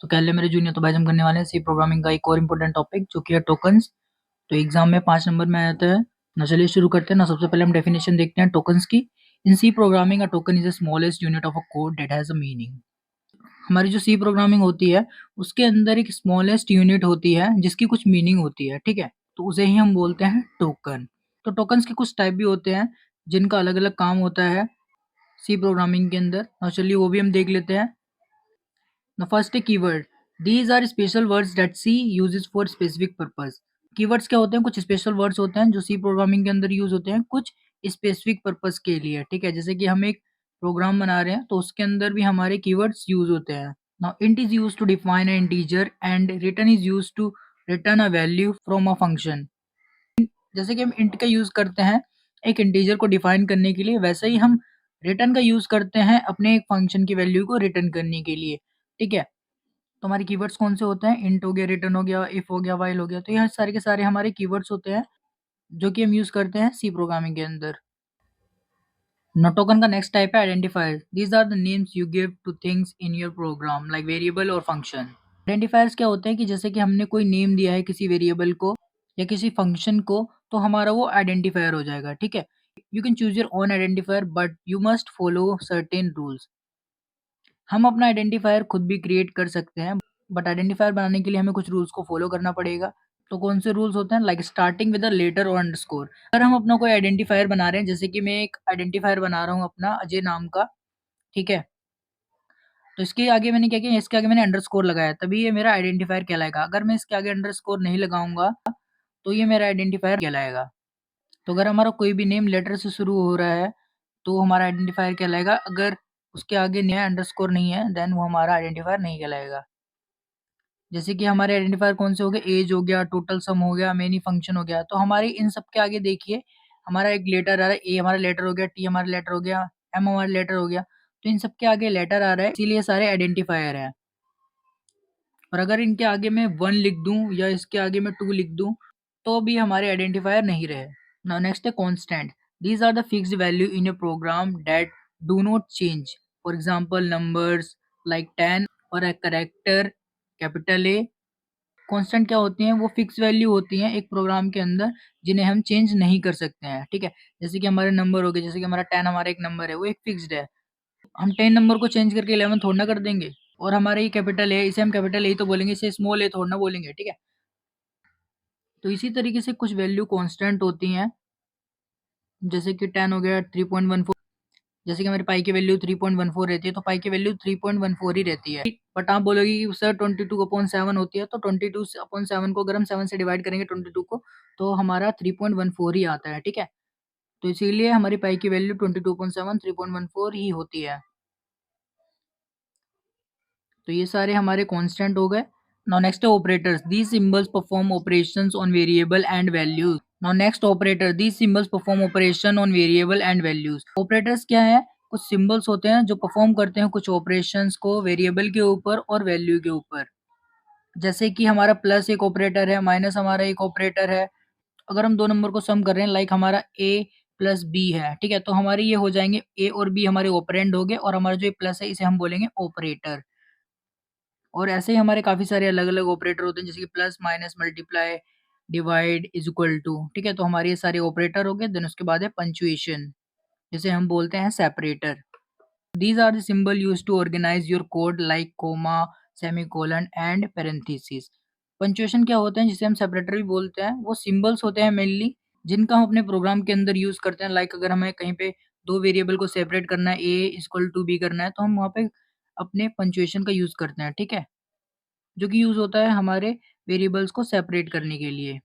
तो क्या हाल है मेरे जूनियर। तो भाई हम करने वाले हैं सी प्रोग्रामिंग का एक और इम्पोर्टेंट टॉपिक जो कि है टोकन्स। तो एग्जाम में 5 नंबर में आता है ना। चलिए शुरू करते हैं ना। सबसे पहले हम डेफिनेशन देखते हैं टोकन्स की। In C programming a token is the smallest unit of a code that has a meaning. हमारी जो सी प्रोग्रामिंग होती है उसके अंदर एक स्मॉलेस्ट यूनिट होती है जिसकी कुछ मीनिंग होती है, ठीक है। तो उसे ही हम बोलते हैं टोकन। तो टोकन्स के कुछ टाइप भी होते हैं जिनका अलग अलग काम होता है सी प्रोग्रामिंग के अंदर। और चलिए वो भी हम देख लेते हैं। The first है keyword. These are special words that C uses for specific purpose. Keywords क्या होते हैं? कुछ स्पेशल वर्ड्स होते हैं जो सी प्रोग्रामिंग के अंदर यूज होते हैं कुछ स्पेसिफिक पर्पस के लिए, ठीक है। जैसे कि हम एक प्रोग्राम बना रहे हैं तो उसके अंदर भी हमारे कीवर्ड्स यूज होते हैं। Now int is used to define an integer and return is used to return a value from a function. जैसे कि हम int का यूज करते हैं एक इंटीजर को डिफाइन करने के लिए, वैसे ही हम रिटर्न का यूज करते हैं अपने एक फंक्शन की वैल्यू को रिटर्न करने के लिए, ठीक है। तो हमारे कीवर्ड्स कौन से होते हैं? इंट हो गया, रिटर्न हो गया, इफ हो गया, व्हाइल हो गया। तो यह सारे के सारे हमारे कीवर्ड्स होते हैं जो कि हम यूज करते हैं सी प्रोग्रामिंग के अंदर। टोकन का नेक्स्ट टाइप है identifier. These are the names you give to things in your program like variable और फंक्शन। आइडेंटिफायर्स क्या होते हैं कि जैसे कि हमने कोई नेम दिया है किसी वेरिएबल को या किसी फंक्शन को, तो हमारा वो आइडेंटिफायर हो जाएगा, ठीक है। You can choose your own identifier but you must follow certain rules. हम अपना आइडेंटिफायर खुद भी क्रिएट कर सकते हैं बट आइडेंटिफायर बनाने के लिए हमें कुछ रूल्स को फॉलो करना पड़ेगा। तो कौन से रूल्स होते हैं? Like starting with a letter और अंडरस्कोर। अगर हम अपना कोई आइडेंटिफायर बना रहे हैं, जैसे कि मैं एक आइडेंटिफायर बना रहा हूँ अपना अजय नाम का, ठीक है। तो इसके आगे मैंने क्या किया, इसके आगे मैंने अंडरस्कोर लगाया, तभी ये मेरा आइडेंटिफायर कहलाएगा। अगर मैं इसके आगे अंडरस्कोर नहीं लगाऊंगा तो ये मेरा आइडेंटिफायर कहलाएगा। तो अगर हमारा कोई भी नेम लेटर से शुरू हो रहा है तो हमारा आइडेंटिफायर कहलाएगा। अगर उसके आगे नहीं है, अंडरस्कोर नहीं है, देन वो हमारा आइडेंटिफायर नहीं कहलाएगा। जैसे कि हमारे आइडेंटिफायर कौन से हो गए? एज हो गया, टोटल सम हो गया, मेनी फंक्शन हो गया। तो हमारी इन सब के आगे देखिए हमारा एक लेटर आ रहा है। ए हमारा लेटर हो गया, टी हमारा लेटर हो गया, एम हमारा लेटर हो गया। तो इन सब के आगे लेटर आ रहा है, इसीलिए सारे आइडेंटिफायर हैं। और अगर इनके आगे मैं 1 लिख दूं या इसके आगे मैं 2 लिख दूं तो भी हमारे आइडेंटिफायर नहीं रहे। नाउ नेक्स्ट है constant. These are the fixed value in a program that do not change. For example numbers like 10 और a character capital A. Constant क्या होती हैं? वो फिक्स वैल्यू होती हैं एक प्रोग्राम के अंदर जिन्हें हम चेंज नहीं कर सकते हैं, ठीक है। जैसे कि हमारे नंबर हो गए, जैसे कि हमारा 10 हमारा एक नंबर है, वो एक फिक्स्ड है। हम 10 नंबर को चेंज करके 11 थोड़ा ना कर देंगे। और हमारा ये कैपिटल है, इसे हम कैपिटल ए तो बोलेंगे, इसे स्मॉल ए थोड़ा ना बोलेंगे, ठीक है। तो इसी तरीके से कुछ वैल्यू कांस्टेंट होती हैं, जैसे कि 10 हो गया 3.14। जैसे कि हमारी पाई की वैल्यू 3.14 रहती है तो पाई की वैल्यू 3.14 ही रहती है। बट आप बोलोगे कि सर 22/7 होती है, तो 22/7 को अगर हम 7 से डिवाइड करेंगे 22 को तो हमारा 3.14 ही आता है, ठीक है। तो इसीलिए हमारी पाई की वैल्यू 22/7 3.14 ही होती है। तो ये सारे हमारे कांस्टेंट हो गए। नाउ नेक्स्ट है operators. These symbols perform operations on variable and values. Now next operator. These symbols perform operation on variable and values. Operators क्या है? कुछ सिंबल्स होते हैं जो परफॉर्म करते हैं कुछ ऑपरेशंस को वेरिएबल के ऊपर और वैल्यू के ऊपर। जैसे कि हमारा प्लस एक ऑपरेटर है, माइनस हमारा एक ऑपरेटर है। अगर हम दो नंबर को सम कर रहे हैं, लाइक हमारा ए प्लस बी है, ठीक है, तो हमारे ये हो जाएंगे ए और बी हमारे ऑपरेंड हो गए और हमारा जो प्लस है इसे हम बोलेंगे ऑपरेटर। और ऐसे ही हमारे काफ़ी सारे अलग-अलग ऑपरेटर होते हैं, जैसे कि plus, minus, multiply, divide, is equal to, ठीक है? तो हमारे ये सारे ऑपरेटर हो गए। देन उसके बाद है पंक्चुएशन, जिसे हम बोलते हैं separator. These are the symbol used to organise your code like comma, semicolon and parenthesis. Punctuation क्या होते हैं, जिसे हम सेपरेटर भी बोलते हैं, वो सिंबल्स होते हैं मेनली जिनका हम अपने प्रोग्राम के अंदर यूज़ करते हैं। लाइक अगर हमें कहीं पे 2 वेरिएबल को सेपरेट करना है, ए इक्वल टू बी करना है, तो हम वहाँ पे अपने पंक्चुएशन का यूज़ करते हैं, ठीक है? जो कि यूज़ होता है हमारे वेरिएबल्स को सेपरेट करने के लिए।